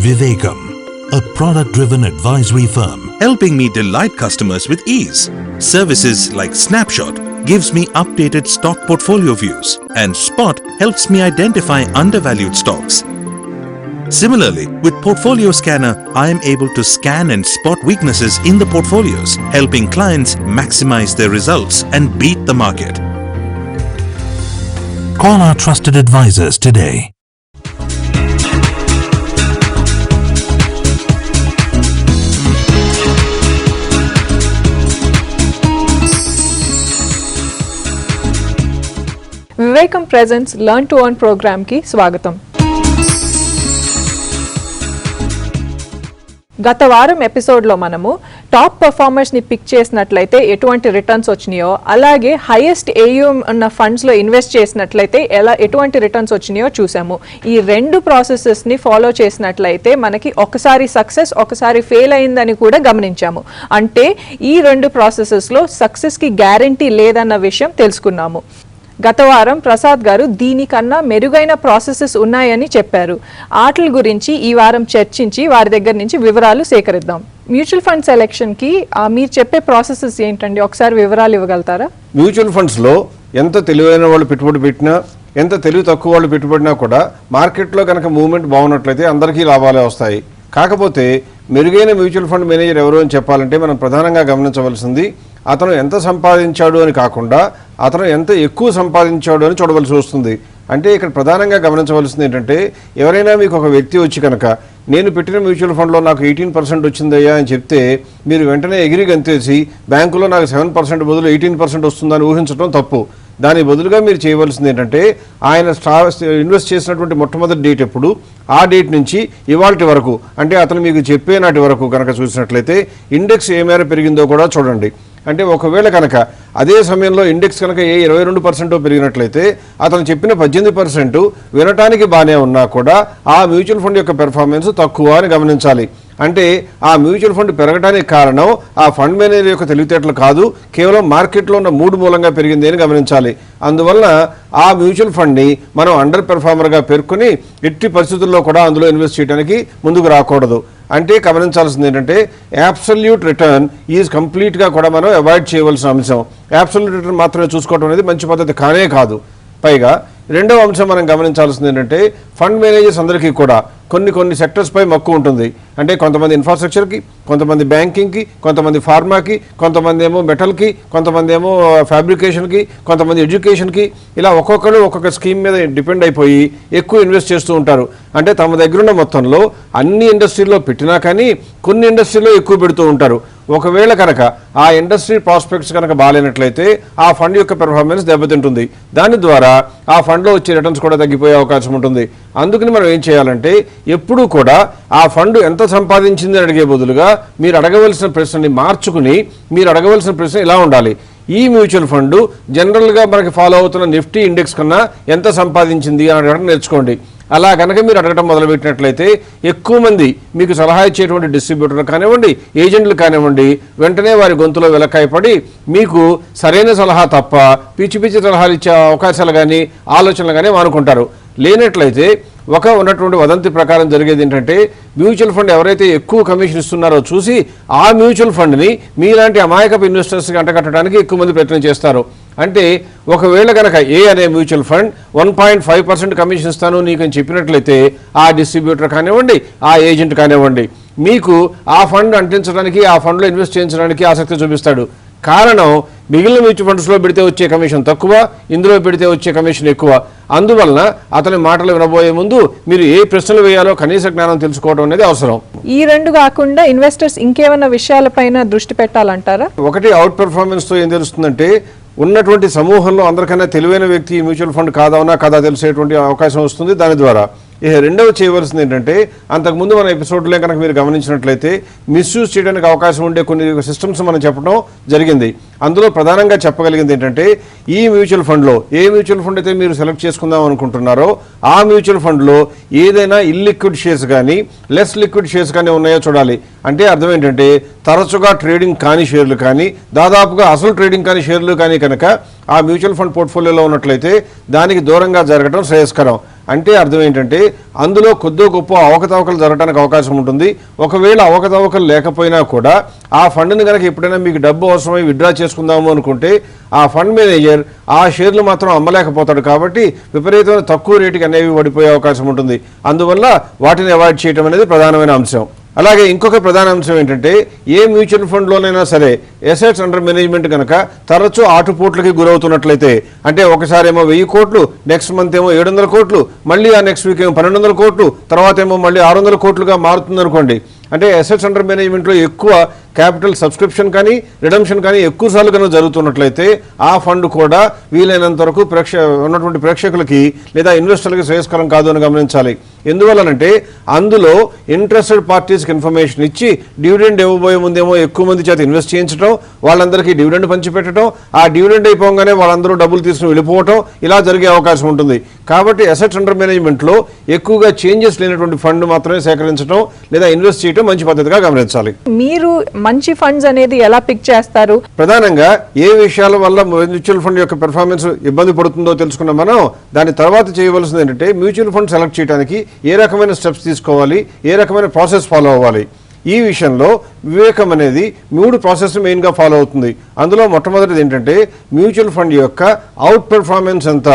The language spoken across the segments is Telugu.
Vivekam, a product-driven advisory firm, helping me delight customers with ease. Services like Snapshot gives me updated stock portfolio views, and Spot helps me identify undervalued stocks. Similarly, with Portfolio Scanner, I am able to scan and spot weaknesses in the portfolios, helping clients maximize their results and beat the market. Call our trusted advisors today. Vivekam presents learn to earn program కి స్వాగతం. గత వారం ఎపిసోడ్లో మనము టాప్ పర్ఫార్మర్స్ని పిక్ చేసినట్లయితే ఎటువంటి రిటర్న్స్ వచ్చినాయో, అలాగే హైయెస్ట్ ఏయుఎం ఉన్న ఫండ్స్లో ఇన్వెస్ట్ చేసినట్లయితే ఎటువంటి రిటర్న్స్ వచ్చినాయో చూసాము. ఈ రెండు ప్రాసెసెస్ని ఫాలో చేసినట్లయితే మనకి ఒకసారి సక్సెస్ ఒకసారి ఫెయిల్ అయిందని కూడా గమనించాము. అంటే ఈ రెండు ప్రాసెసెస్లో సక్సెస్కి గ్యారంటీ లేదన్న విషయం తెలుసుకున్నాము. గత వారం ప్రసాద్ గారు దీనికన్నా మెరుగైన ప్రాసెసెస్ ఉన్నాయని చెప్పారు. ఆటల గురించి ఈ వారం చర్చించి వారి దగ్గర నుంచి వివరాలు సేకరిద్దాం. మ్యూచువల్ ఫండ్ సెలెక్షన్కి మీరు చెప్పే ప్రాసెసెస్ ఏంటండి, ఒకసారి వివరాలు ఇవ్వగలుగుతారా? మ్యూచువల్ ఫండ్స్లో ఎంత తెలివైన వాళ్ళు పెట్టుబడి పెట్టినా, ఎంత తెలివి తక్కువ వాళ్ళు పెట్టుబడినా కూడా మార్కెట్లో కనుక మూవ్మెంట్ బాగున్నట్లయితే అందరికీ లాభాలే వస్తాయి. కాకపోతే మెరుగైన మ్యూచువల్ ఫండ్ మేనేజర్ ఎవరు అని చెప్పాలంటే మనం ప్రధానంగా గమనించవలసింది అతను ఎంత సంపాదించాడు అని కాకుండా అతను ఎంత ఎక్కువ సంపాదించాడు అని చూడవలసి వస్తుంది. అంటే ఇక్కడ ప్రధానంగా గమనించవలసింది ఏంటంటే, ఎవరైనా మీకు ఒక వ్యక్తి వచ్చి కనుక నేను పెట్టిన మ్యూచువల్ ఫండ్లో నాకు 18% వచ్చిందయ్యా అని చెప్తే మీరు వెంటనే ఎగిరి గంతేసి బ్యాంకులో నాకు 7% బదులు 18% వస్తుందని ఊహించడం తప్పు. దాని బదులుగా మీరు చేయవలసింది ఏంటంటే, ఆయన ఇన్వెస్ట్ చేసినటువంటి మొట్టమొదటి డేట్ ఎప్పుడు, ఆ డేట్ నుంచి ఇవాల్టి వరకు, అంటే అతను మీకు చెప్పే నాటి వరకు కనుక చూసినట్లయితే ఇండెక్స్ ఏ మేర పెరిగిందో కూడా చూడండి. అంటే ఒకవేళ కనుక అదే సమయంలో ఇండెక్స్ కనుక 22% పెరిగినట్లయితే అతను చెప్పిన 18% వినటానికి బాగానే ఉన్నా కూడా ఆ మ్యూచువల్ ఫండ్ యొక్క పెర్ఫార్మెన్స్ తక్కువ అని గమనించాలి. అంటే ఆ మ్యూచువల్ ఫండ్ పెరగడానికి కారణం ఆ ఫండ్ మేనేజర్ యొక్క తెలివితేటలు కాదు, కేవలం మార్కెట్లో ఉన్న మూడు మూలంగా పెరిగింది అని గమనించాలి. అందువల్ల ఆ మ్యూచువల్ ఫండ్ని మనం అండర్ పెర్ఫార్మర్గా పేర్కొని ఎట్టి పరిస్థితుల్లో కూడా అందులో ఇన్వెస్ట్ చేయడానికి ముందుకు రాకూడదు. అంటే గమనించాల్సింది ఏంటంటే, యాబ్సల్యూట్ రిటర్న్ ఈజ్ కంప్లీట్గా కూడా మనం అవాయిడ్ చేయవలసిన అంశం. యాబ్సల్యూట్ రిటర్న్ మాత్రమే చూసుకోవడం అనేది మంచి పద్ధతి కానే కాదు. పైగా రెండవ అంశం మనం గమనించాల్సింది ఏంటంటే, ఫండ్ మేనేజర్స్ అందరికీ కూడా కొన్ని సెక్టర్స్పై మక్కువ ఉంటుంది. అంటే కొంతమంది ఇన్ఫ్రాస్ట్రక్చర్కి, కొంతమంది బ్యాంకింగ్కి, కొంతమంది ఫార్మాకి, కొంతమంది ఏమో మెటల్కి, కొంతమంది ఏమో ఫ్యాబ్రికేషన్కి, కొంతమంది ఎడ్యుకేషన్కి, ఇలా ఒక్కొక్కరు ఒక్కొక్క స్కీమ్ మీద డిపెండ్ అయిపోయి ఎక్కువ ఇన్వెస్ట్ చేస్తూ ఉంటారు. అంటే తమ దగ్గరున్న మొత్తంలో అన్ని ఇండస్ట్రీల్లో పెట్టినా కానీ కొన్ని ఇండస్ట్రీలో ఎక్కువ పెడుతూ ఉంటారు. ఒకవేళ కనుక ఆ ఇండస్ట్రీ ప్రాస్పెక్ట్స్ కనుక బాగాలేనట్లయితే ఆ ఫండ్ యొక్క పెర్ఫార్మెన్స్ దెబ్బతింటుంది. దాని ద్వారా ఆ ఫండ్లో వచ్చే రిటర్న్స్ కూడా తగ్గిపోయే అవకాశం ఉంటుంది. అందుకని మనం ఏం చేయాలంటే, ఎప్పుడూ కూడా ఆ ఫండ్ ఎంత సంపాదించింది అని అడిగే బదులుగా మీరు అడగవలసిన ప్రశ్నని మార్చుకుని మీరు అడగవలసిన ప్రశ్న ఇలా ఉండాలి: ఈ మ్యూచువల్ ఫండ్ జనరల్గా మనకి ఫాలో అవుతున్న నిఫ్టీ ఇండెక్స్ కన్నా ఎంత సంపాదించింది అని అడగడం నేర్చుకోండి. అలా కనుక మీరు అడగడం మొదలుపెట్టినట్లయితే ఎక్కువ మంది మీకు సలహా ఇచ్చేటువంటి డిస్ట్రిబ్యూటర్లు కానివ్వండి, ఏజెంట్లు కానివ్వండి, వెంటనే వారి గొంతులో వెలకాయపడి మీకు సరైన సలహా తప్ప పిచ్చి సలహాలు ఇచ్చే అవకాశాలు కానీ ఆలోచనలు కానీ మానుకుంటారు. లేనట్లయితే ఉన్నటువంటి వదంతి ప్రకారం జరిగేది ఏంటంటే, మ్యూచువల్ ఫండ్ ఎవరైతే ఎక్కువ కమిషన్ ఇస్తున్నారో చూసి ఆ మ్యూచువల్ ఫండ్ని మీలాంటి అమాయకపు ఇన్వెస్టర్స్కి అంటగట్టడానికి ఎక్కువ మంది ప్రయత్నం చేస్తారు. అంటే ఒకవేళ కనుక ఏ అనే మ్యూచువల్ ఫండ్ 1.5% కమిషన్ ఇస్తాను నీకు అని చెప్పినట్లయితే ఆ డిస్ట్రిబ్యూటర్ కానివ్వండి, ఆ ఏజెంట్ కానివ్వండి, మీకు ఆ ఫండ్ అంటించడానికి, ఆ ఫండ్లో ఇన్వెస్ట్ చేయించడానికి ఆసక్తి చూపిస్తాడు. కారణం, మిగిలిన మ్యూచువల్ ఫండ్స్లో పెడితే వచ్చే కమిషన్ తక్కువ, ఇందులో పెడితే వచ్చే కమిషన్ ఎక్కువ. అందువలన అతని మాటలు వినబోయే ముందు మీరు ఏ ప్రశ్నలు వేయాలో కనీస జ్ఞానం తెలుసుకోవడం అనేది అవసరం. ఈ రెండు కాకుండా ఇన్వెస్టర్స్ ఇంకేమైనా విషయాలపైన దృష్టి పెట్టాలంటారా? ఒకటి, అవుట్ పెర్ఫార్మెన్స్తో ఏం తెలుస్తుందంటే, ఉన్నటువంటి సమూహంలో అందరికన్నా తెలివైన వ్యక్తి మ్యూచువల్ ఫండ్ కాదా తెలిసేటువంటి అవకాశం వస్తుంది. దాని ద్వారా రెండవ చేయవలసింది ఏంటంటే, అంతకుముందు మన ఎపిసోడ్లో కనుక మీరు గమనించినట్లయితే మిస్యూజ్ చేయడానికి అవకాశం ఉండే కొన్ని సిస్టమ్స్ మనం చెప్పడం జరిగింది. అందులో ప్రధానంగా చెప్పగలిగింది ఏంటంటే, ఈ మ్యూచువల్ ఫండ్లో ఏ మ్యూచువల్ ఫండ్ అయితే మీరు సెలెక్ట్ చేసుకుందాం అనుకుంటున్నారో ఆ మ్యూచువల్ ఫండ్లో ఏదైనా ఇల్లిక్విడ్ షేర్స్ కానీ లెస్ లిక్విడ్ షేర్స్ కానీ ఉన్నాయో చూడాలి. అంటే అర్థం ఏంటంటే, తరచుగా ట్రేడింగ్ కాని షేర్లు కానీ, దాదాపుగా అసలు ట్రేడింగ్ కాని షేర్లు కానీ కనుక ఆ మ్యూచువల్ ఫండ్ పోర్ట్ఫోలియోలో ఉన్నట్లయితే దానికి దూరంగా జరగడం శ్రేయస్కరం. అంటే అర్థం ఏంటంటే అందులో కొద్దో గొప్ప అవకతవకలు జరగడానికి అవకాశం ఉంటుంది. ఒకవేళ అవకతవకలు లేకపోయినా కూడా ఆ ఫండ్ని కనుక ఎప్పుడైనా మీకు డబ్బు అవసరమై విత్డ్రా చేసుకుందాము అనుకుంటే ఆ ఫండ్ మేనేజర్ ఆ షేర్లు మాత్రం అమ్మలేకపోతాడు. కాబట్టి విపరీతమైన తక్కువ రేటుకి అనేవి పడిపోయే అవకాశం ఉంటుంది. అందువల్ల వాటిని అవాయిడ్ చేయడం అనేది ప్రధానమైన అంశం. అలాగే ఇంకొక ప్రధాన అంశం ఏంటంటే ఏ మ్యూచువల్ ఫండ్లోనైనా సరే అసెట్స్ అండర్ మేనేజ్మెంట్ కనుక తరచూ ఆటుపోట్లకి గురవుతున్నట్లయితే, అంటే ఒకసారి ఏమో 1000 కోట్లు, నెక్స్ట్ మంత్ ఏమో 700 కోట్లు, మళ్ళీ ఆ నెక్స్ట్ వీక్ ఏమో 1200 కోట్లు, తర్వాత ఏమో మళ్ళీ 600 కోట్లుగా మారుతుంది అనుకోండి. అంటే అసెట్స్ అండర్ మేనేజ్మెంట్లో ఎక్కువ క్యాపిటల్ సబ్స్క్రిప్షన్ కానీ రిడమ్షన్ కానీ ఎక్కువ సార్లు కనుక జరుగుతున్నట్లయితే ఆ ఫండ్ కూడా వీలైనంత వరకు ఉన్నటువంటి ప్రేక్షకులకి లేదా ఇన్వెస్టర్లకి శ్రేయస్కరం కాదు అని గమనించాలి. ఎందువల్లనంటే అందులో ఇంట్రెస్టెడ్ పార్టీస్కి ఇన్ఫర్మేషన్ ఇచ్చి డివిడెండ్ ఇవ్వబోయే ముందేమో ఎక్కువ మంది చేత ఇన్వెస్ట్ చేయించడం, వాళ్ళందరికీ డివిడెండ్ పంచిపెట్టడం, ఆ డివిడెండ్ అయిపోగానే వాళ్ళందరూ డబ్బులు తీసుకుని వెళ్ళిపోవటం, ఇలా జరిగే అవకాశం ఉంటుంది. కాబట్టి అసెట్స్ అండర్ మేనేజ్మెంట్లో ఎక్కువగా చేంజెస్ లేనటువంటి ఫండ్ మాత్రమే సేకరించడం లేదా ఇన్వెస్ట్ చేయడం మంచి పద్ధతిగా గమనించాలి. మీరు మంచి ఫండ్స్ అనేది ఎలా పిక్ చేస్తారు? ప్రధానంగా ఏ విషయాల వల్ల మ్యూచువల్ ఫండ్ యొక్క పెర్ఫార్మెన్స్ ఇబ్బంది పడుతుందో తెలుసుకున్న మనం దాని తర్వాత చేయవలసింది ఏంటంటే మ్యూచువల్ ఫండ్ సెలెక్ట్ చేయడానికి ఏ రకమైన స్టెప్స్ తీసుకోవాలి, ఏ రకమైన ప్రాసెస్ ఫాలో అవ్వాలి. ఈ విషయంలో వివేకం అనేది 3 ప్రాసెస్ మెయిన్గా ఫాలో అవుతుంది. అందులో మొట్టమొదటిది ఏంటంటే మ్యూచువల్ ఫండ్ యొక్క అవుట్ పెర్ఫార్మెన్స్ ఎంత.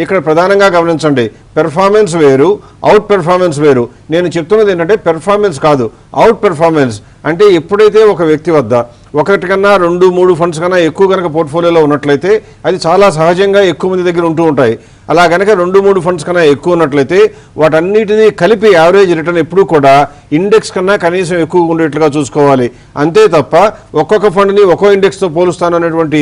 ఇక్కడ ప్రధానంగా గమనించండి, పెర్ఫార్మెన్స్ వేరు, అవుట్ పెర్ఫార్మెన్స్ వేరు. నేను చెప్తున్నది ఏంటంటే పెర్ఫార్మెన్స్ కాదు, అవుట్ పెర్ఫార్మెన్స్. అంటే ఎప్పుడైతే ఒక వ్యక్తి వద్ద 1 కన్నా 2, 3 ఫండ్స్ కన్నా ఎక్కువ కనుక పోర్ట్ఫోలియోలో ఉన్నట్లయితే అది చాలా సహజంగా ఎక్కువ మంది దగ్గర ఉంటూ ఉంటాయి. అలా కనుక 2, 3 ఫండ్స్ కన్నా ఎక్కువ ఉన్నట్లయితే వాటన్నిటినీ కలిపి యావరేజ్ రిటర్న్ ఎప్పుడు కూడా ఇండెక్స్ కన్నా కనీసం ఎక్కువ ఉండేట్లుగా చూసుకోవాలి. అంతే తప్ప ఒక్కొక్క ఫండ్ని ఒక్కో ఇండెక్స్తో పోలుస్తాను అనేటువంటి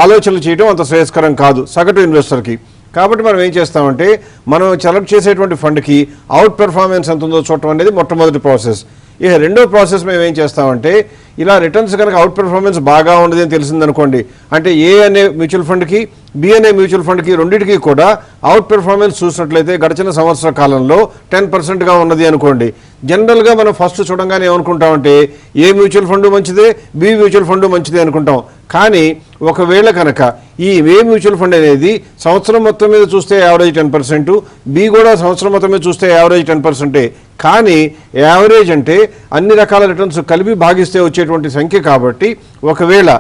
ఆలోచనలు చేయడం అంత శ్రేయస్కరం కాదు సగటు ఇన్వెస్టర్కి. కాబట్టి మనం ఏం చేస్తామంటే మనం సెలెక్ట్ చేసేటువంటి ఫండ్కి అవుట్ పెర్ఫార్మెన్స్ ఎంత ఉందో చూడటం అనేది మొట్టమొదటి ప్రాసెస్. ఇక రెండో ప్రాసెస్ మేము ఏం చేస్తామంటే ఇలా రిటర్న్స్ కనుక అవుట్ పెర్ఫార్మెన్స్ బాగా ఉండదు అని తెలిసిందనుకోండి, అంటే ఏ అనే మ్యూచువల్ ఫండ్కి బి అనే మ్యూచువల్ ఫండ్కి రెండింటికి కూడా అవుట్ పెర్ఫార్మెన్స్ చూసినట్లయితే గడిచిన సంవత్సర కాలంలో 10%గా ఉన్నది అనుకోండి. జనరల్గా మనం ఫస్ట్ చూడంగానే ఏమనుకుంటామంటే ఏ మ్యూచువల్ ఫండ్ మంచిదే, బి మ్యూచువల్ ఫండ్ మంచిదే అనుకుంటాం. కానీ ఒకవేళ కనుక ఈ ఏ మ్యూచువల్ ఫండ్ అనేది సంవత్సరం మొత్తం మీద చూస్తే యావరేజ్ 10%, బి కూడా సంవత్సరం మొత్తం మీద చూస్తే యావరేజ్ 10%. కానీ యావరేజ్ అంటే అన్ని రకాల రిటర్న్స్ కలిపి భాగిస్తే వచ్చేటువంటి సంఖ్య. కాబట్టి ఒకవేళ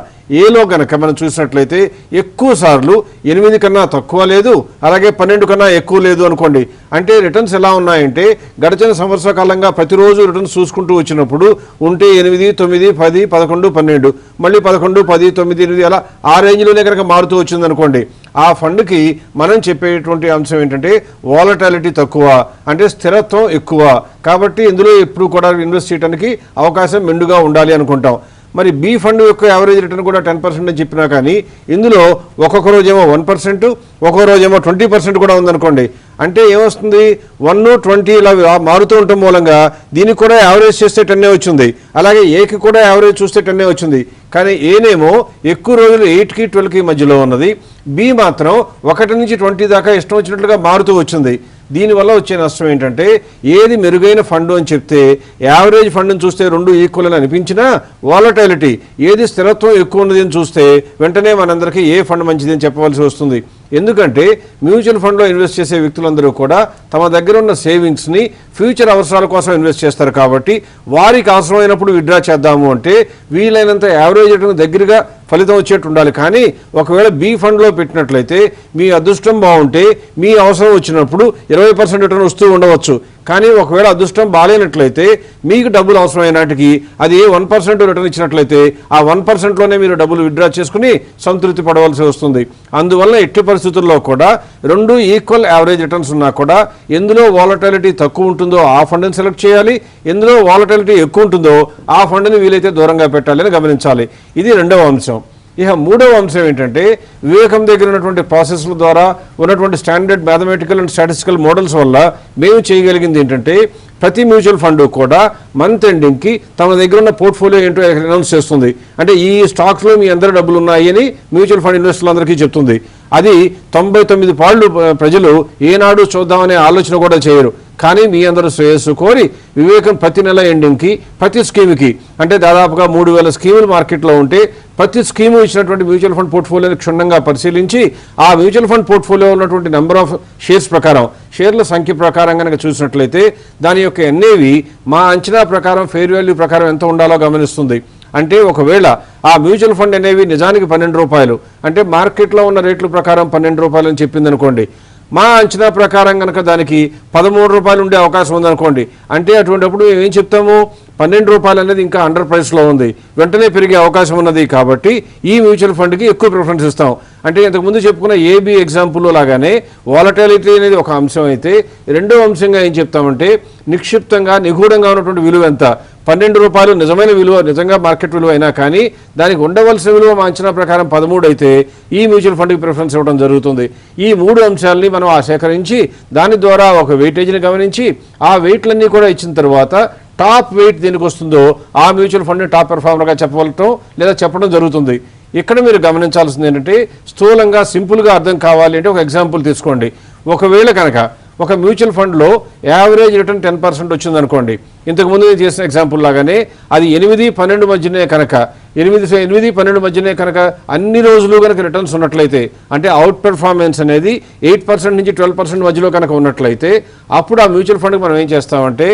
ఏలో కనుక మనం చూసినట్లయితే ఎక్కువ సార్లు 8 కన్నా తక్కువ లేదు, అలాగే 12 కన్నా ఎక్కువ లేదు అనుకోండి. అంటే రిటర్న్స్ ఎలా ఉన్నాయంటే గడిచిన సంవత్సర కాలంగా ప్రతిరోజు రిటర్న్స్ చూసుకుంటూ వచ్చినప్పుడు ఉంటే 8, 9, 10, 11, 12, మళ్ళీ 11, 10, 9, 8 అలా ఆ రేంజ్లోనే కనుక మారుతూ వచ్చిందనుకోండి, ఆ ఫండ్కి మనం చెప్పేటువంటి అంశం ఏంటంటే వాలటాలిటీ తక్కువ, అంటే స్థిరత్వం ఎక్కువ. కాబట్టి ఇందులో ఎప్పుడు కూడా ఇన్వెస్ట్ చేయడానికి అవకాశం మెండుగా ఉండాలి అనుకుంటాం. మరి బి ఫండ్ యొక్క యావరేజ్ రిటర్న్ కూడా 10% అని చెప్పినా కానీ ఇందులో ఒక్కొక్క రోజేమో 1%, ఒక్కొక్క రోజేమో 20% కూడా ఉందనుకోండి. అంటే ఏమొస్తుంది 1, 20 ఇలా మారుతూ ఉండటం మూలంగా దీనికి కూడా యావరేజ్ చేస్తే 10 వచ్చింది, అలాగే ఏకి కూడా యావరేజ్ చూస్తే 10 వచ్చింది. కానీ ఏనేమో ఎక్కువ రోజులు 8కి 12కి మధ్యలో ఉన్నది, బి మాత్రం 1 నుంచి 20 దాకా ఇష్టం వచ్చినట్లుగా మారుతూ వచ్చింది. దీనివల్ల వచ్చే నష్టం ఏంటంటే ఏది మెరుగైన ఫండ్ అని చెప్తే యావరేజ్ ఫండ్ని చూస్తే 2 ఈక్వల్ అని అనిపించినా వాలటాలిటీ ఏది స్థిరత్వం ఎక్కువ ఉన్నది అని చూస్తే వెంటనే మనందరికీ ఏ ఫండ్ మంచిది అని చెప్పవలసి వస్తుంది. ఎందుకంటే మ్యూచువల్ ఫండ్లో ఇన్వెస్ట్ చేసే వ్యక్తులందరూ కూడా తమ దగ్గర ఉన్న సేవింగ్స్ని ఫ్యూచర్ అవసరాల కోసం ఇన్వెస్ట్ చేస్తారు. కాబట్టి వారికి అవసరమైనప్పుడు విత్డ్రా చేద్దాము అంటే వీలైనంత యావరేజ్ రిటర్న్ దగ్గరగా ఫలితం వచ్చేట్టు ఉండాలి. కానీ ఒకవేళ బి ఫండ్లో పెట్టినట్లయితే మీ అదృష్టం బాగుంటే మీ అవసరం వచ్చినప్పుడు 20% రిటర్న్ వస్తూ ఉండవచ్చు. కానీ ఒకవేళ అదృష్టం బాగాలేనట్లయితే మీకు డబ్బులు అవసరమైన నాటికి అది 1% రిటర్న్ ఇచ్చినట్లయితే ఆ 1%లోనే మీరు డబ్బులు విత్డ్రా చేసుకుని సంతృప్తి పడవలసి వస్తుంది. అందువల్ల ఎట్టి పరిస్థితుల్లో కూడా 2 ఈక్వల్ యావరేజ్ రిటర్న్స్ ఉన్నా కూడా ఎందులో వాలటాలిటీ తక్కువ ఉంటుందో ఆ ఫండ్ని సెలెక్ట్ చేయాలి, ఎందులో వాలటాలిటీ ఎక్కువ ఉంటుందో ఆ ఫండ్ని వీలైతే దూరంగా పెట్టాలని గమనించాలి. ఇది రెండవ అంశం. ఇక మూడవ అంశం ఏంటంటే వివేకం దగ్గర ఉన్నటువంటి ప్రాసెస్ల ద్వారా ఉన్నటువంటి standard mathematical and statistical models వల్ల మేము చేయగలిగింది ఏంటంటే ప్రతి మ్యూచువల్ ఫండ్ కూడా మంత్ ఎండింగ్కి తమ దగ్గర ఉన్న పోర్ట్ఫోలియో ఏంటో అనౌన్స్ చేస్తుంది. అంటే ఈ స్టాక్స్లో మీ అందరి డబ్బులు ఉన్నాయి అని మ్యూచువల్ ఫండ్ ఇన్వెస్టర్లందరికీ చెప్తుంది. అది 99 పాళ్ళు ప్రజలు ఏనాడు చూద్దామనే ఆలోచన కూడా చేయరు. కానీ మీ అందరూ శ్రేయస్సు కోరి వివేకం ప్రతి నెల ఎండింగ్కి ప్రతి స్కీమ్కి అంటే దాదాపుగా 3,000 స్కీములు మార్కెట్లో ఉంటే ప్రతి స్కీము ఇచ్చినటువంటి మ్యూచువల్ ఫండ్ పోర్ట్ఫోలియోని క్షుణ్ణంగా పరిశీలించి ఆ మ్యూచువల్ ఫండ్ పోర్ట్ఫోలియో ఉన్నటువంటి నెంబర్ ఆఫ్ షేర్స్ ప్రకారం షేర్ల సంఖ్య ప్రకారం కనుక చూసినట్లయితే దాని యొక్క ఎన్ఏవి మా అంచనా ప్రకారం ఫెయిర్ వాల్యూ ప్రకారం ఎంత ఉండాలో గమనిస్తుంది. అంటే ఒకవేళ ఆ మ్యూచువల్ ఫండ్ అనేవి నిజానికి 12 రూపాయలు అంటే మార్కెట్లో ఉన్న రేట్ల ప్రకారం 12 రూపాయలు అని చెప్పింది అనుకోండి, మా అంచనా ప్రకారం కనుక దానికి 13 రూపాయలు ఉండే అవకాశం ఉందనుకోండి, అంటే అటువంటిప్పుడు ఏం చెప్తాము 12 రూపాయలు అనేది ఇంకా అండర్ ప్రైస్లో ఉంది, వెంటనే పెరిగే అవకాశం ఉన్నది కాబట్టి ఈ మ్యూచువల్ ఫండ్కి ఎక్కువ ప్రిఫరెన్స్ ఇస్తాం. అంటే ఇంతకుముందు చెప్పుకున్న ఏబీ ఎగ్జాంపుల్లో లాగానే వాలటాలిటీ అనేది ఒక అంశం అయితే రెండో అంశంగా ఏం చెప్తామంటే నిక్షిప్తంగా నిగూఢంగా ఉన్నటువంటి విలువ ఎంత 12 రూపాయలు నిజమైన విలువ నిజంగా మార్కెట్ విలువ అయినా కానీ దానికి ఉండవలసిన విలువ మా అంచనా ప్రకారం 13 అయితే ఈ మ్యూచువల్ ఫండ్కి ప్రిఫరెన్స్ ఇవ్వడం జరుగుతుంది. ఈ 3 అంశాలని మనం సేకరించి దాని ద్వారా ఒక వెయిటేజ్ని గమనించి ఆ వెయిట్లన్నీ కూడా ఇచ్చిన తర్వాత టాప్ వెయిట్ దేనికి వస్తుందో ఆ మ్యూచువల్ ఫండ్ని టాప్ పెర్ఫార్మర్గా చెప్పవలటం లేదా చెప్పడం జరుగుతుంది. ఇక్కడ మీరు గమనించాల్సింది ఏంటంటే స్థూలంగా సింపుల్గా అర్థం కావాలి అంటే ఒక ఎగ్జాంపుల్ తీసుకోండి. ఒకవేళ కనుక ఒక మ్యూచువల్ ఫండ్లో యావరేజ్ రిటర్న్ 10% వచ్చిందనుకోండి, ఇంతకుముందు నేను చేసిన ఎగ్జాంపుల్ లాగానే అది 8-12 మధ్యనే కనుక 8-12 మధ్యనే కనుక అన్ని రోజులు కనుక రిటర్న్స్ ఉన్నట్లయితే అంటే అవుట్ పెర్ఫార్మెన్స్ అనేది 8% నుంచి 12% మధ్యలో కనుక ఉన్నట్లయితే అప్పుడు ఆ మ్యూచువల్ ఫండ్కి మనం ఏం చేస్తామంటే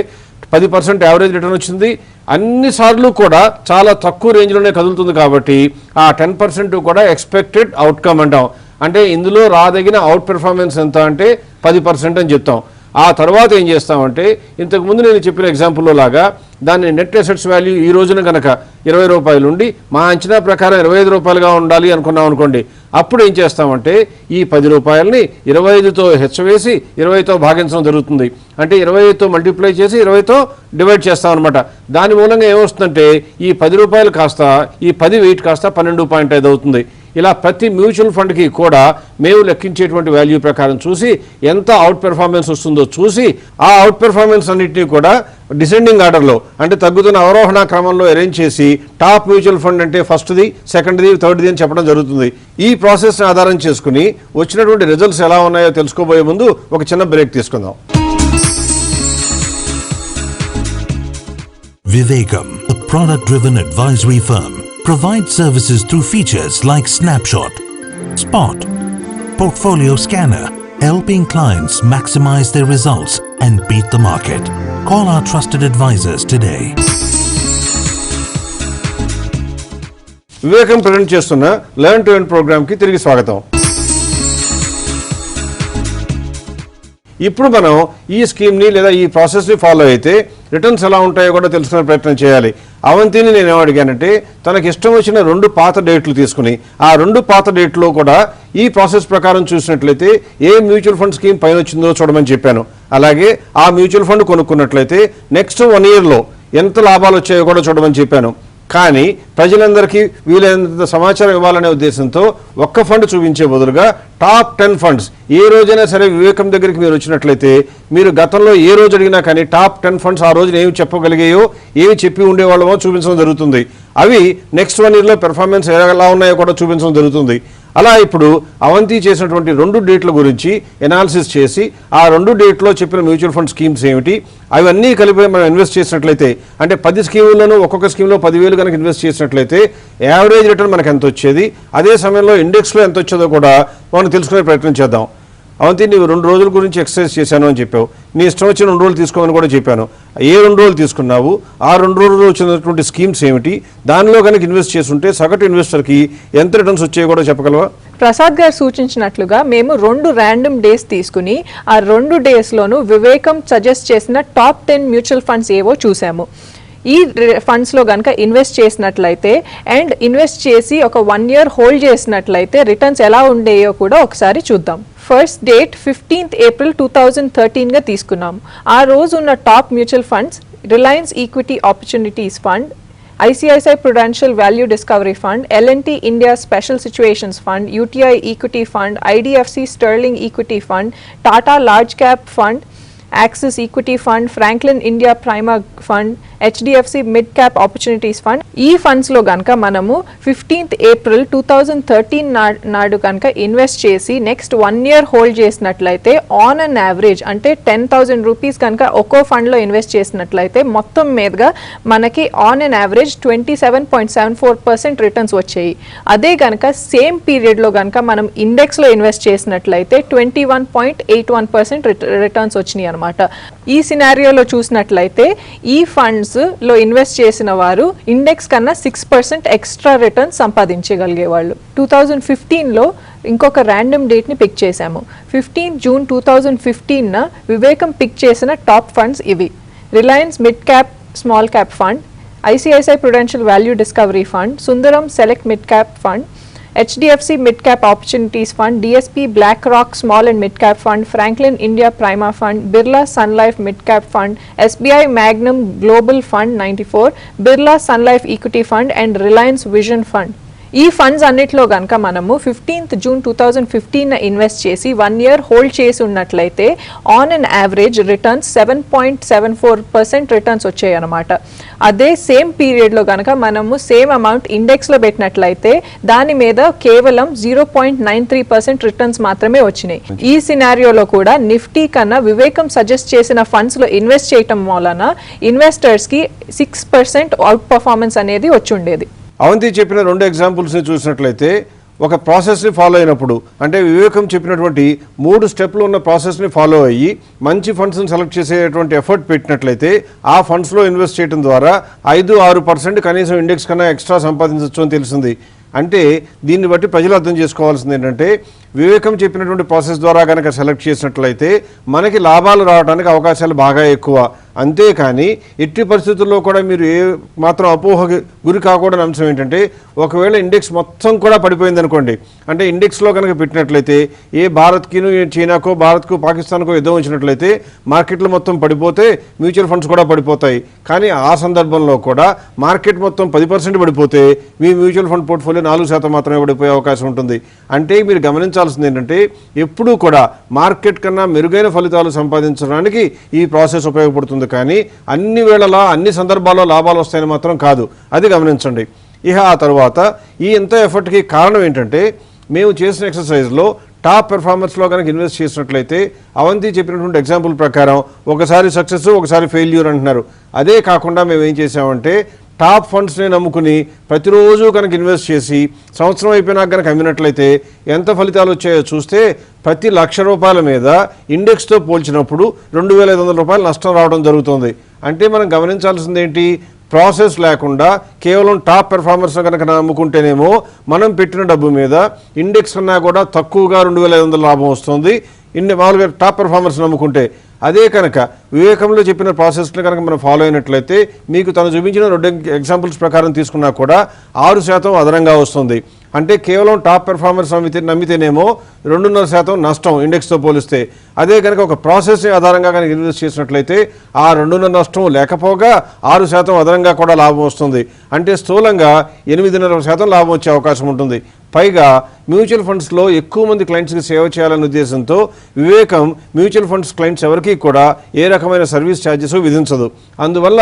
10% యావరేజ్ రిటర్న్ వచ్చింది, అన్నిసార్లు కూడా చాలా తక్కువ రేంజ్లోనే కదులుతుంది కాబట్టి ఆ 10% కూడా ఎక్స్పెక్టెడ్ అవుట్కమ్ అంటాం. అంటే ఇందులో రాదగిన అవుట్ పెర్ఫార్మెన్స్ ఎంత అంటే 10% అని చెప్తాం. ఆ తర్వాత ఏం చేస్తామంటే ఇంతకుముందు నేను చెప్పిన ఎగ్జాంపుల్లో లాగా దాన్ని నెట్ అసెట్స్ వాల్యూ ఈ రోజున కనుక 20 రూపాయలు ఉండి మా అంచనా ప్రకారం 25 రూపాయలుగా ఉండాలి అనుకున్నాం అనుకోండి, అప్పుడు ఏం చేస్తామంటే ఈ 10 రూపాయలని 25తో హెచ్చవేసి 20తో భాగించడం జరుగుతుంది. అంటే 25తో మల్టిప్లై చేసి 20తో డివైడ్ చేస్తాం అనమాట. దాని మూలంగా ఏమొస్తుందంటే ఈ 10 రూపాయలు కాస్త ఈ 10 వెయిట్ కాస్త 12.5 అవుతుంది. ఇలా ప్రతి మ్యూచువల్ ఫండ్కి కూడా మేము లెక్కించేటువంటి వాల్యూ ప్రకారం చూసి ఎంత అవుట్ పెర్ఫార్మెన్స్ వస్తుందో చూసి ఆ అవుట్ పెర్ఫార్మెన్స్ అన్నింటినీ కూడా డిసెండింగ్ ఆర్డర్లో అంటే తగ్గుతున్న అవరోహణ క్రమంలో అరేంజ్ చేసి టాప్ మ్యూచువల్ ఫండ్ అంటే ఫస్ట్ది, సెకండ్ది, థర్డ్ది అని చెప్పడం జరుగుతుంది. ఈ ప్రాసెస్ని ఆధారం చేసుకుని వచ్చినటువంటి రిజల్ట్స్ ఎలా ఉన్నాయో తెలుసుకోబోయే ముందు ఒక చిన్న బ్రేక్ తీసుకుందాం. Vivekam, a product-driven advisory firm, provides services through features like Snapshot, Spot, Portfolio Scanner, helping clients maximize their results and beat the market. Call our trusted advisors today. వివేకం ప్రజెంట్ చేస్తున్న లెర్న్ టు ఎర్న్ ప్రోగ్రామ్కి తిరిగి స్వాగతం. ఇప్పుడు మనం ఈ స్కీమ్ని లేదా ఈ ప్రాసెస్ని ఫాలో అయితే రిటర్న్స్ ఎలా ఉంటాయో కూడా తెలుసుకునే ప్రయత్నం చేయాలి. అవంతిని నేను ఏమడిగానంటే తనకి ఇష్టం వచ్చిన 2 పాత డేట్లు తీసుకుని ఆ 2 పాత డేట్లో కూడా ఈ ప్రాసెస్ ప్రకారం చూసినట్లయితే ఏ మ్యూచువల్ ఫండ్ స్కీమ్ పైన వచ్చిందో చూడమని చెప్పాను. అలాగే ఆ మ్యూచువల్ ఫండ్ కొనుక్కున్నట్లయితే నెక్స్ట్ 1 ఇయర్లో ఎంత లాభాలు వచ్చాయో కూడా చూడమని చెప్పాను. కానీ ప్రజలందరికీ వీలైనంత సమాచారం ఇవ్వాలనే ఉద్దేశంతో ఒక్క ఫండ్ చూపించే బదులుగా టాప్ 10 ఫండ్స్ ఏ రోజైనా సరే వివేకం దగ్గరికి మీరు వచ్చినట్లయితే మీరు గతంలో ఏ రోజు అడిగినా కానీ టాప్ 10 ఫండ్స్ ఆ రోజున ఏమి చెప్పగలిగాయో ఏమి చెప్పి ఉండేవాళ్ళమో చూపించడం జరుగుతుంది. అవి నెక్స్ట్ 1 ఇయర్లో పెర్ఫార్మెన్స్ ఎలా ఉన్నాయో కూడా చూపించడం జరుగుతుంది. అలా ఇప్పుడు అవంతి చేసినటువంటి 2 డేట్ల గురించి ఎనాలిసిస్ చేసి ఆ 2 డేట్లో చెప్పిన మ్యూచువల్ ఫండ్ స్కీమ్స్ ఏమిటి అవన్నీ కలిపి మనం ఇన్వెస్ట్ చేసినట్లయితే అంటే 10 స్కీములను ఒక్కొక్క స్కీమ్లో 10,000 కనుక ఇన్వెస్ట్ చేసినట్లయితే యావరేజ్ రిటర్న్ మనకు ఎంత వచ్చేది, అదే సమయంలో ఇండెక్స్లో ఎంత వచ్చేదో కూడా మనం తెలుసుకునే ప్రయత్నం చేద్దాం. అవంతి నీవు 2 రోజుల గురించి ఎక్సర్సైజ్ చేశాను అని చెప్పావు, నీ ఇష్టం వచ్చిన 2 రోజులు తీసుకోమని కూడా చెప్పాను. ఏ 2 రోజులు తీసుకున్నావు, ఆ 2 రోజులు వచ్చినటువంటి స్కీమ్స్ ఏమిటి, దానిలో కనుక ఇన్వెస్ట్ చేస్తుంటే సగటు ఇన్వెస్టర్కి ఎంత రిటర్న్స్ వచ్చాయో కూడా చెప్పగలవా? ప్రసాద్ గారు సూచించినట్లుగా మేము 2 ర్యాండమ్ డేస్ తీసుకుని ఆ 2 డేస్లోనూ వివేకం సజెస్ట్ చేసిన టాప్ 10 మ్యూచువల్ ఫండ్స్ ఏవో చూసాము. ఈ ఫండ్స్లో కనుక ఇన్వెస్ట్ చేసినట్లయితే అండ్ ఇన్వెస్ట్ చేసి ఒక 1 ఇయర్ హోల్డ్ చేసినట్లయితే రిటర్న్స్ ఎలా ఉండేయో కూడా ఒకసారి చూద్దాం. ఫస్ట్ డేట్ 15th April 2013గా తీసుకున్నాం. ఆ రోజు ఉన్న top mutual funds Reliance equity opportunities fund, ICICI Prudential Value Discovery Fund, L&T India Special Situations Fund, UTI Equity Fund, IDFC Sterling Equity Fund, Tata Large Cap Fund, Axis Equity Fund, Franklin India Prima Fund, HDFC mid cap opportunities fund. ఈ ఫండ్స్ లో గనక మనము 15th April 2013 నాడు కనుక ఇన్వెస్ట్ చేసి నెక్స్ట్ 1 year హోల్డ్ చేసినట్లయితే ఆన్ అన్ యావరేజ్ అంటే 10,000 రూపీస్ కనుక ఒక్కో ఫండ్ లో ఇన్వెస్ట్ చేసినట్లయితే మొత్తం మీదుగా మనకి ఆన్ అన్ యావరేజ్ 27.74% రిటర్న్స్ వచ్చాయి. అదే కనుక సేమ్ పీరియడ్ లో కనుక మనం ఇండెక్స్ లో ఇన్వెస్ట్ చేసినట్లయితే 21.81% రిటర్న్స్ వచ్చినాయి అనమాట. ఈ సినారియోలో చూసినట్లయితే ఈ ఫండ్స్ లో ఇన్వెస్ట్ చేసిన వారు ఇండెక్స్ కన్నా 6% ఎక్స్ట్రా రిటర్న్ సంపాదించగలిగేవాళ్ళు. 2015లో ఇంకొక ర్యాండమ్ డేట్ ని పిక్ చేశాము. 15 June 2015 వివేకం పిక్ చేసిన టాప్ ఫండ్స్ ఇవి: Reliance mid cap small cap fund, ICICI Prudential Value Discovery Fund, Sundaram Select Mid Cap Fund, HDFC Mid Cap Opportunities Fund, DSP BlackRock Small and Mid Cap Fund, Franklin India Prima Fund, Birla Sun Life Mid Cap Fund, SBI Magnum Global Fund 94, Birla Sun Life Equity Fund and Reliance Vision Fund. ఈ ఫండ్స్ అన్నిట్లో కనుక మనము 15th June 2015 ఇన్వెస్ట్ చేసి 1 year హోల్డ్ చేసి ఉన్నట్లయితే on an average returns 7.74% returns వచ్చాయి అనమాట. అదే సేమ్ పీరియడ్లో కనుక మనము సేమ్ అమౌంట్ ఇండెక్స్లో పెట్టినట్లయితే దాని మీద కేవలం 0.93% రిటర్న్స్ మాత్రమే వచ్చినాయి. ఈ సినారియోలో కూడా నిఫ్టీ కన్నా వివేకం సజెస్ట్ చేసిన ఫండ్స్లో ఇన్వెస్ట్ చేయటం వలన ఇన్వెస్టర్స్కి 6% అవుట్ పర్ఫార్మెన్స్ అనేది వచ్చి ఉండేది. అవంతి చెప్పిన 2 ఎగ్జాంపుల్స్ని చూసినట్లయితే ఒక ప్రాసెస్ని ఫాలో అయినప్పుడు అంటే వివేకం చెప్పినటువంటి 3 స్టెప్లు ఉన్న ప్రాసెస్ని ఫాలో అయ్యి మంచి ఫండ్స్ని సెలెక్ట్ చేసేటువంటి ఎఫర్ట్ పెట్టినట్లయితే ఆ ఫండ్స్లో ఇన్వెస్ట్ చేయడం ద్వారా 5-6% కనీసం ఇండెక్స్ కన్నా ఎక్స్ట్రా సంపాదించవచ్చు అని తెలిసింది. అంటే దీన్ని బట్టి ప్రజలు అర్థం చేసుకోవాల్సింది ఏంటంటే వివేకం చెప్పినటువంటి ప్రాసెస్ ద్వారా కనుక సెలెక్ట్ చేసినట్లయితే మనకి లాభాలు రావడానికి అవకాశాలు బాగా ఎక్కువ. అంతేకాని ఎట్టి పరిస్థితుల్లో కూడా మీరు ఏ మాత్రం అపోహకి గురి కాకూడని అంశం ఏంటంటే ఒకవేళ ఇండెక్స్ మొత్తం కూడా పడిపోయింది అనుకోండి, అంటే ఇండెక్స్లో కనుక పెట్టినట్లయితే ఏ భారత్కిను చైనాకో భారత్కు పాకిస్తాన్కో యుద్ధం వచ్చినట్లయితే మార్కెట్లు మొత్తం పడిపోతే మ్యూచువల్ ఫండ్స్ కూడా పడిపోతాయి. కానీ ఆ సందర్భంలో కూడా మార్కెట్ మొత్తం 10% పడిపోతే మీ మ్యూచువల్ ఫండ్ పోర్ట్ఫోలియో 4% మాత్రమే పడిపోయే అవకాశం ఉంటుంది. అంటే మీరు గమనించాల్సింది ఏంటంటే ఎప్పుడూ కూడా మార్కెట్ కన్నా మెరుగైన ఫలితాలు సంపాదించడానికి ఈ ప్రాసెస్ ఉపయోగపడుతుంది. కానీ అన్ని వేళలా అన్ని సందర్భాల్లో లాభాలు వస్తాయని మాత్రం కాదు, అది గమనించండి. ఇక ఆ తర్వాత ఈ ఎంత ఎఫర్ట్కి కారణం ఏంటంటే మేము చేసిన ఎక్సర్సైజ్లో టాప్ పెర్ఫార్మర్స్లో కనుక ఇన్వెస్ట్ చేసినట్లయితే అవంతి చెప్పినటువంటి ఎగ్జాంపుల్ ప్రకారం ఒకసారి సక్సెస్ ఒకసారి ఫెయిల్యూర్ అంటున్నారు. అదే కాకుండా మేము ఏం చేసామంటే టాప్ ఫండ్స్ని నమ్ముకుని ప్రతిరోజు కనుక ఇన్వెస్ట్ చేసి సంవత్సరం అయిపోయినాక కనుక అమ్మినట్లయితే ఎంత ఫలితాలు వచ్చాయో చూస్తే ప్రతి ₹1,00,000 మీద ఇండెక్స్తో పోల్చినప్పుడు ₹2,500 నష్టం రావడం జరుగుతుంది. అంటే మనం గమనించాల్సింది ఏంటి, ప్రాసెస్ లేకుండా కేవలం టాప్ పెర్ఫార్మర్స్ కనుక నమ్ముకుంటేనేమో మనం పెట్టిన డబ్బు మీద ఇండెక్స్ కన్నా కూడా తక్కువగా 2,500 లాభం వస్తుంది మామూలుగా టాప్ పెర్ఫార్మర్స్ నమ్ముకుంటే. అదే కనుక వివేకంలో చెప్పిన ప్రాసెస్ని కనుక మనం ఫాలో అయినట్లయితే మీకు తను చూపించిన 2 ఎగ్జాంపుల్స్ ప్రకారం తీసుకున్నా కూడా 6% అదనంగా వస్తుంది. అంటే కేవలం టాప్ పెర్ఫార్మర్స్ నమ్మితేనేమో 2.5% నష్టం ఇండెక్స్తో పోలిస్తే. అదే కనుక ఒక ప్రాసెస్ని ఆధారంగా కనుక ఇన్వెస్ట్ చేసినట్లయితే ఆ 2.5% నష్టం లేకపోగా 6% అదనంగా కూడా లాభం వస్తుంది. అంటే స్థూలంగా 8.5% లాభం వచ్చే అవకాశం ఉంటుంది. పైగా మ్యూచువల్ ఫండ్స్లో ఎక్కువ మంది క్లయింట్స్కి సేవ చేయాలనే ఉద్దేశంతో వివేకం మ్యూచువల్ ఫండ్స్ క్లయింట్స్ ఎవరికి కూడా ఏ రకమైన సర్వీస్ ఛార్జెస్ విధించదు. అందువల్ల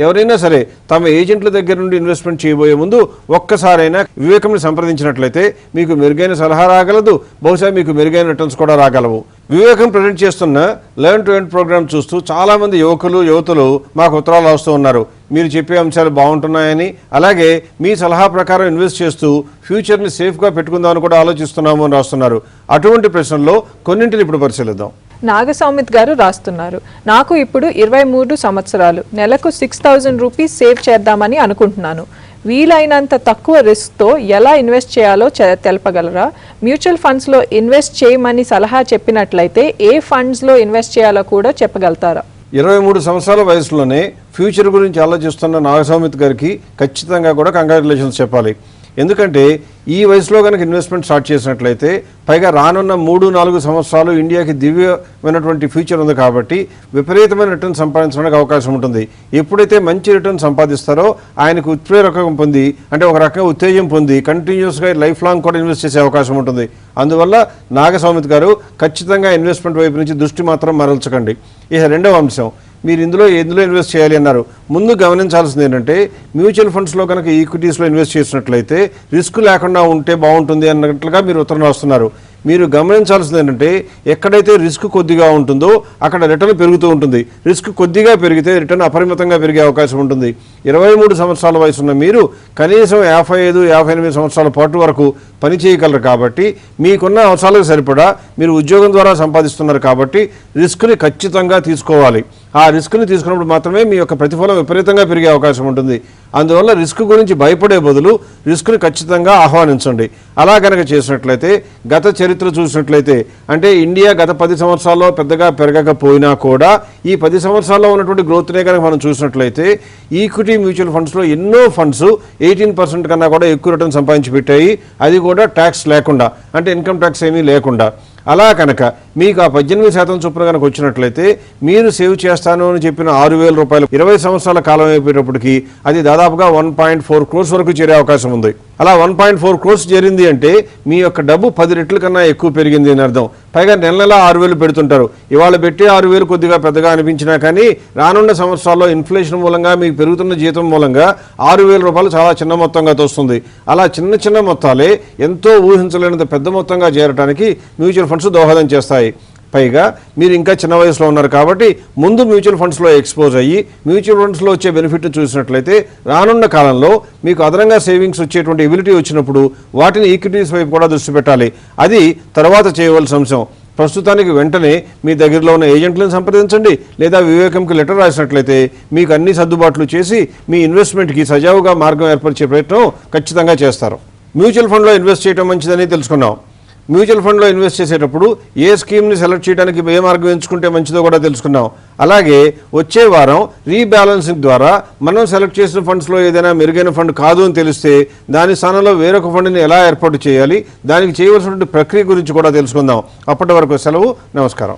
ఎవరైనా సరే తమ ఏజెంట్ల దగ్గర నుండి ఇన్వెస్ట్మెంట్ చేయబోయే ముందు ఒక్కసారైనా వివేకంని సంప్రదించినట్లయితే మీకు మెరుగైన సలహా రాగలదు, బహుశా మీకు మెరుగైన రిటర్న్స్ కూడా రాగలవు. వివేకం ప్రజెంట్ చేస్తున్న లెర్న్ టు ఎర్న్ ప్రోగ్రామ్ చూస్తూ చాలామంది యువతులు మాకు ఉత్తరాలు వస్తూ ఉన్నారు. మీరు చెప్పే అంశాలు బాగుంటున్నాయని, అలాగే మీ సలహా ప్రకారం ఇన్వెస్ట్ చేస్తూ ఫ్యూచర్ని సేఫ్గా పెట్టుకుందామని కూడా ఆలోచిస్తున్నాము అని రాస్తున్నారు. అటువంటి ప్రశ్నల్లో కొన్నింటిని ఇప్పుడు పరిశీలిద్దాం. నాగసౌమిత్ గారు రాస్తున్నారు, నాకు ఇప్పుడు 23 సంవత్సరాలు, నెలకు 6,000 రూపీస్ సేవ్ చేద్దామని అనుకుంటున్నాను. వీలైనంత తక్కువ రిస్క్తో ఎలా ఇన్వెస్ట్ చేయాలో తెలపగలరా? మ్యూచువల్ ఫండ్స్లో ఇన్వెస్ట్ చేయమని సలహా చెప్పినట్లయితే ఏ ఫండ్స్లో ఇన్వెస్ట్ చేయాలో కూడా చెప్పగలుగుతారా? 23 సంవత్సరాల వయసులోనే ఫ్యూచర్ గురించి ఆలోచిస్తున్న నాగసౌమిత్ గారికి ఖచ్చితంగా కూడా కంగ్రాచులేషన్స్ చెప్పాలి. ఎందుకంటే ఈ వయసులో కనుక ఇన్వెస్ట్మెంట్ స్టార్ట్ చేసినట్లయితే పైగా రానున్న 3-4 సంవత్సరాలు ఇండియాకి దివ్యమైనటువంటి ఫ్యూచర్ ఉంది కాబట్టి విపరీతమైన రిటర్న్ సంపాదించడానికి అవకాశం ఉంటుంది. ఎప్పుడైతే మంచి రిటర్న్ సంపాదిస్తారో ఆయనకు ఉత్ప్రేరకం పొంది అంటే ఒక రకంగా ఉత్తేజం పొంది కంటిన్యూస్గా లైఫ్ లాంగ్ కూడా ఇన్వెస్ట్ చేసే అవకాశం ఉంటుంది. అందువల్ల నాగసౌమిత్ గారు ఖచ్చితంగా ఇన్వెస్ట్మెంట్ వైపు నుంచి దృష్టి మాత్రం మరల్చకండి. ఇక రెండవ అంశం, మీరు ఎందులో ఇన్వెస్ట్ చేయాలి అన్నారు. ముందు గమనించాల్సింది ఏంటంటే మ్యూచువల్ ఫండ్స్లో కనుక ఈక్విటీస్లో ఇన్వెస్ట్ చేసినట్లయితే రిస్క్ లేకుండా ఉంటే బాగుంటుంది అన్నట్లుగా మీరు ఉత్తరం రాస్తున్నారు. మీరు గమనించాల్సింది ఏంటంటే ఎక్కడైతే రిస్క్ కొద్దిగా ఉంటుందో అక్కడ రిటర్న్ పెరుగుతూ ఉంటుంది. రిస్క్ కొద్దిగా పెరిగితే రిటర్న్ అపరిమితంగా పెరిగే అవకాశం ఉంటుంది. 23 సంవత్సరాల వయసు ఉన్న మీరు కనీసం 55-58 సంవత్సరాల పాటు వరకు పని చేయగలరు. కాబట్టి మీకున్న అవసరాలకు సరిపడా మీరు ఉద్యోగం ద్వారా సంపాదిస్తున్నారు కాబట్టి రిస్క్ని ఖచ్చితంగా తీసుకోవాలి. ఆ రిస్క్ని తీసుకున్నప్పుడు మాత్రమే మీ యొక్క ప్రతిఫలం విపరీతంగా పెరిగే అవకాశం ఉంటుంది. అందువల్ల రిస్క్ గురించి భయపడే బదులు రిస్క్ని ఖచ్చితంగా ఆహ్వానించండి. అలా కనుక చేసినట్లయితే గత చరిత్ర చూసినట్లయితే అంటే ఇండియా గత 10 సంవత్సరాల్లో పెద్దగా పెరగకపోయినా కూడా ఈ 10 సంవత్సరాల్లో ఉన్నటువంటి గ్రోత్నే కనుక మనం చూసినట్లయితే ఈక్విటీ మ్యూచువల్ ఫండ్స్లో ఎన్నో ఫండ్స్ 18% కన్నా కూడా ఎక్కువ రిటర్న్ సంపాదించి పెట్టాయి. అది కూడా ట్యాక్స్ లేకుండా, అంటే ఇన్కమ్ ట్యాక్స్ ఏమీ లేకుండా. అలా కనుక మీకు ఆ 18% చొప్పున కనుక వచ్చినట్లయితే మీరు సేవ్ చేస్తాను అని చెప్పిన 6,000 రూపాయలు 20 సంవత్సరాల కాలం అయిపోయేటప్పటికి అది దాదాపుగా 1.4 crores వరకు చేరే అవకాశం ఉంది. అలా 1.4 crores చేరింది అంటే మీ యొక్క డబ్బు 10 రెట్ల కన్నా ఎక్కువ పెరిగింది అని అర్థం. పైగా నెల 6,000 పెడుతుంటారు. ఇవాళ పెట్టే 6,000 కొద్దిగా పెద్దగా అనిపించినా కానీ రానున్న సంవత్సరాల్లో ఇన్ఫ్లేషన్ మూలంగా మీకు పెరుగుతున్న జీతం మూలంగా 6,000 రూపాయలు చాలా చిన్న మొత్తంగా తోస్తుంది. అలా చిన్న మొత్తాలే ఎంతో ఊహించలేనంత పెద్ద మొత్తంగా చేరడానికి మ్యూచువల్ ఫండ్స్ దోహదం చేస్తాయి. పైగా మీరు ఇంకా చిన్న వయసులో ఉన్నారు కాబట్టి ముందు మ్యూచువల్ ఫండ్స్లో ఎక్స్పోజ్ అయ్యి మ్యూచువల్ ఫండ్స్లో వచ్చే బెనిఫిట్ చూసినట్లయితే రానున్న కాలంలో మీకు అదనంగా సేవింగ్స్ వచ్చేటువంటి ఎబిలిటీ వచ్చినప్పుడు వాటిని ఈక్విటీస్ వైపు కూడా దృష్టి పెట్టాలి. అది తర్వాత చేయవలసిన అంశం. ప్రస్తుతానికి వెంటనే మీ దగ్గరలో ఉన్న ఏజెంట్లను సంప్రదించండి, లేదా వివేకంకి లెటర్ రాసినట్లయితే మీకు అన్ని సర్దుబాట్లు చేసి మీ ఇన్వెస్ట్మెంట్కి సజావుగా మార్గం ఏర్పరిచే ప్రయత్నం ఖచ్చితంగా చేస్తారు. మ్యూచువల్ ఫండ్లో ఇన్వెస్ట్ చేయడం మంచిదని తెలుసుకున్నాం. మ్యూచువల్ ఫండ్లో ఇన్వెస్ట్ చేసేటప్పుడు ఏ స్కీమ్ని సెలెక్ట్ చేయడానికి ఏ మార్గం ఎంచుకుంటే మంచిదో కూడా తెలుసుకున్నాం. అలాగే వచ్చే వారం రీబ్యాలెన్సింగ్ ద్వారా మనం సెలెక్ట్ చేసిన ఫండ్స్లో ఏదైనా మెరుగైన ఫండ్ కాదు అని తెలిస్తే దాని స్థానంలో వేరొక ఫండ్ని ఎలా ఏర్పాటు చేయాలి, దానికి చేయవలసినటువంటి ప్రక్రియ గురించి కూడా తెలుసుకుందాం. అప్పటి వరకు సెలవు. నమస్కారం.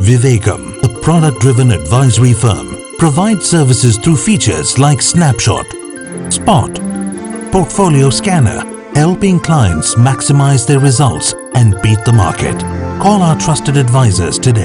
Vivekam, a product-driven advisory firm, provides services through features like Snapshot, Spot, Portfolio Scanner, helping clients maximize their results and beat the market. Call our trusted advisors today.